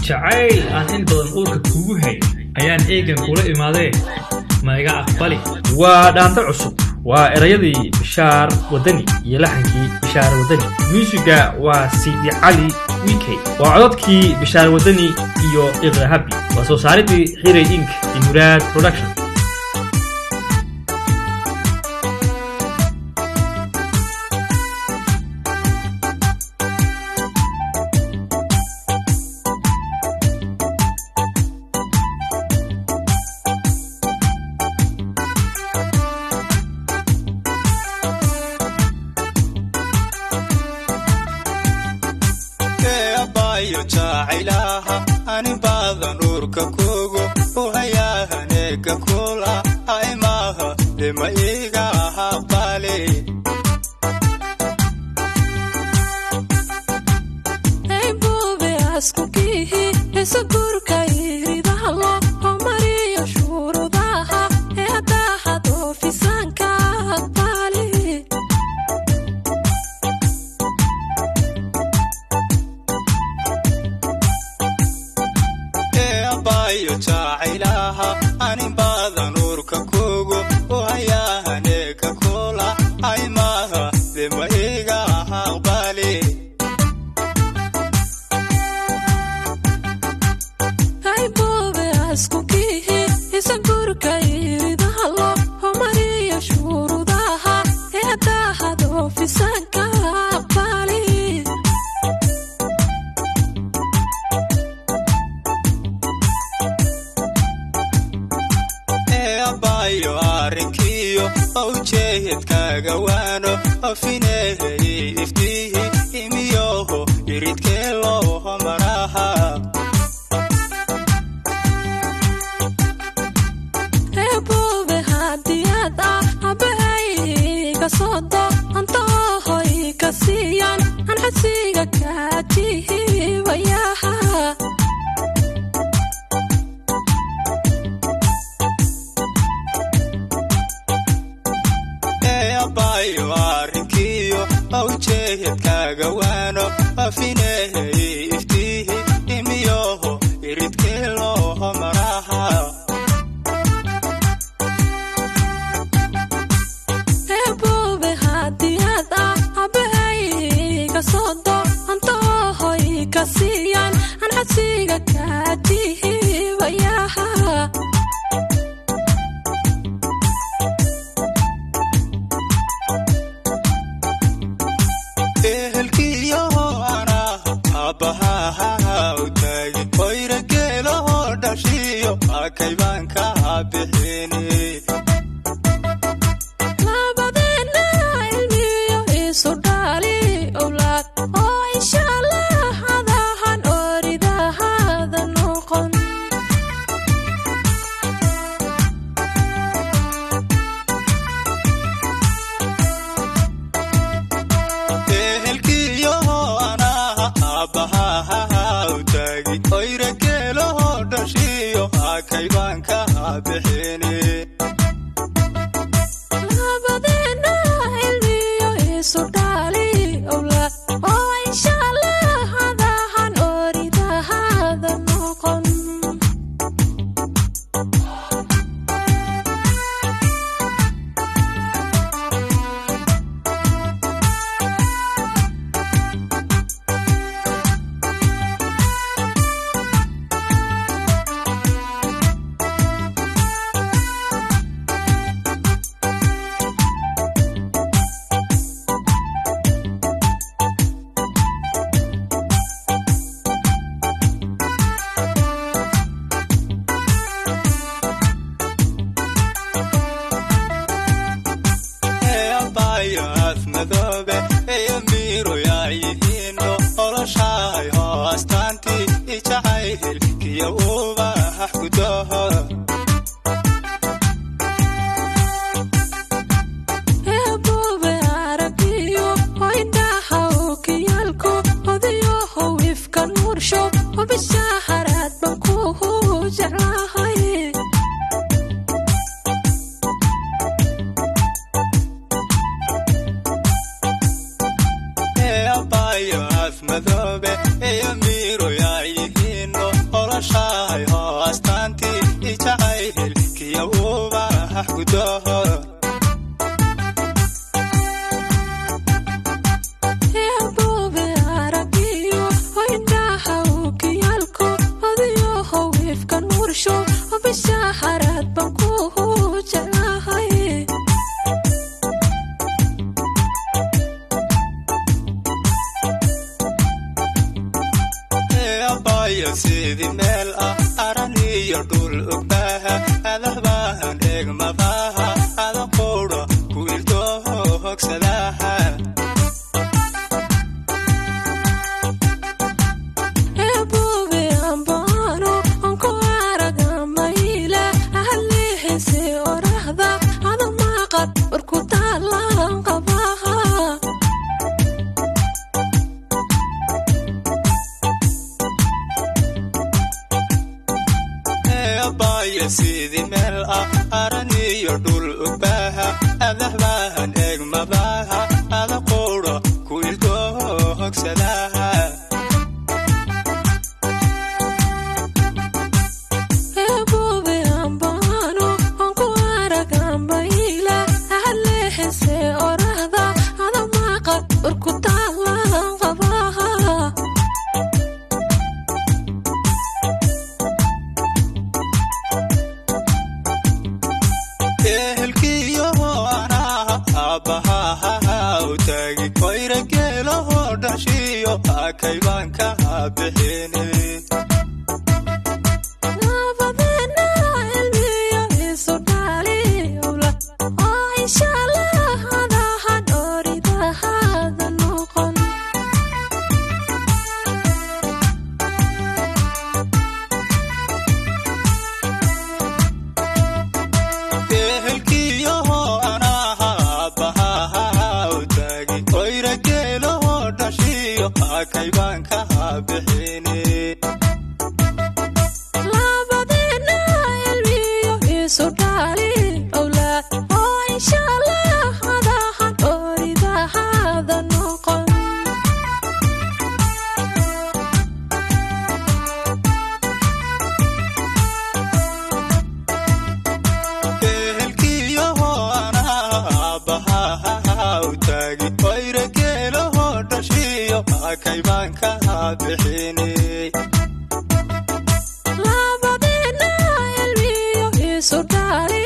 jacayl aan in badan uurka kugu hay ayaan eegan kula imaadee ma iga aqbali waa dhaanta cusub waa erayadii Bishaar Wadani iyo laxankii Bishaar Wadani musiga waa Sidi Cali Wikey waa codadkii Bishaar Wadani iyo Iqra Habi waa soo saaridii Xiray Inc Muraad Production jacaylaha ani badan urka kugu uhayahaneka kula aimaha lima iga haqbali ay bube askukihi esaburka iridahlo omariyo shurudaha eadahado fisanka haqbali jacaylaha ani badan urka kugu uhayahaneka kula aimaha lima iga haqbali ay bube askukihi esaburka iridahlo omariyo shurudaha eadahado fisanka haqbali abayo arinkiyo awjeedkaaga waano afineehay iftihi imiyoho iridkee loo maraha eebube hadiyad abahayga sodo antohoy ka siiyan an xasiga kaatihibayaha abayo arinkiyo awjeedkaaga waano afineehay iftihi imiyoho iridkee loo maraha eebube hadiyad abahayga sodo antohoy ka siiyan an xasiga kaatihibayaha kaybanka bixini labadena ilmiyo isu dhali awlaad oo insha Allah hadahan oridahada noqon ehelkiyo ana abaha utagi oyrakelo dhashiyo kaybanka bixini labadena ilmiyo isu dhali awlaad oo insha Allah hadahan oridahada noqon madoobe miro yaayihino oloshahay hoostanti ijacayl kiyo ubax gudaha eebube arabiyo oindaha ukiyalko odiyoho wifka nuursho obishaharaad bankuhu jeclahay madoobe miro yaayihino abaya sidii meel araniyo dhul ogbaha adahbaan eegmabaha ada qowra ku ildo hogsadaha sidii meel araniyo dhul ogbaha adahbaan eegmabaha ada qowra ku ildo hogsadaha kayban ka bixine nabadena ilmiyo isu dhaliyola oo insha Allah hada hadorida hada noqon ehelkiyo anaha baha utagi oyragelo dhashiyo kayban ka bixine labadena ilmiyo isu dhaliyola oo insha Allah hada hadorida hada noqon ehelkiyo anaha baha utagi oyragelo dhashiyo kayban ka bixine labadena ilmiyo isu dhaliyola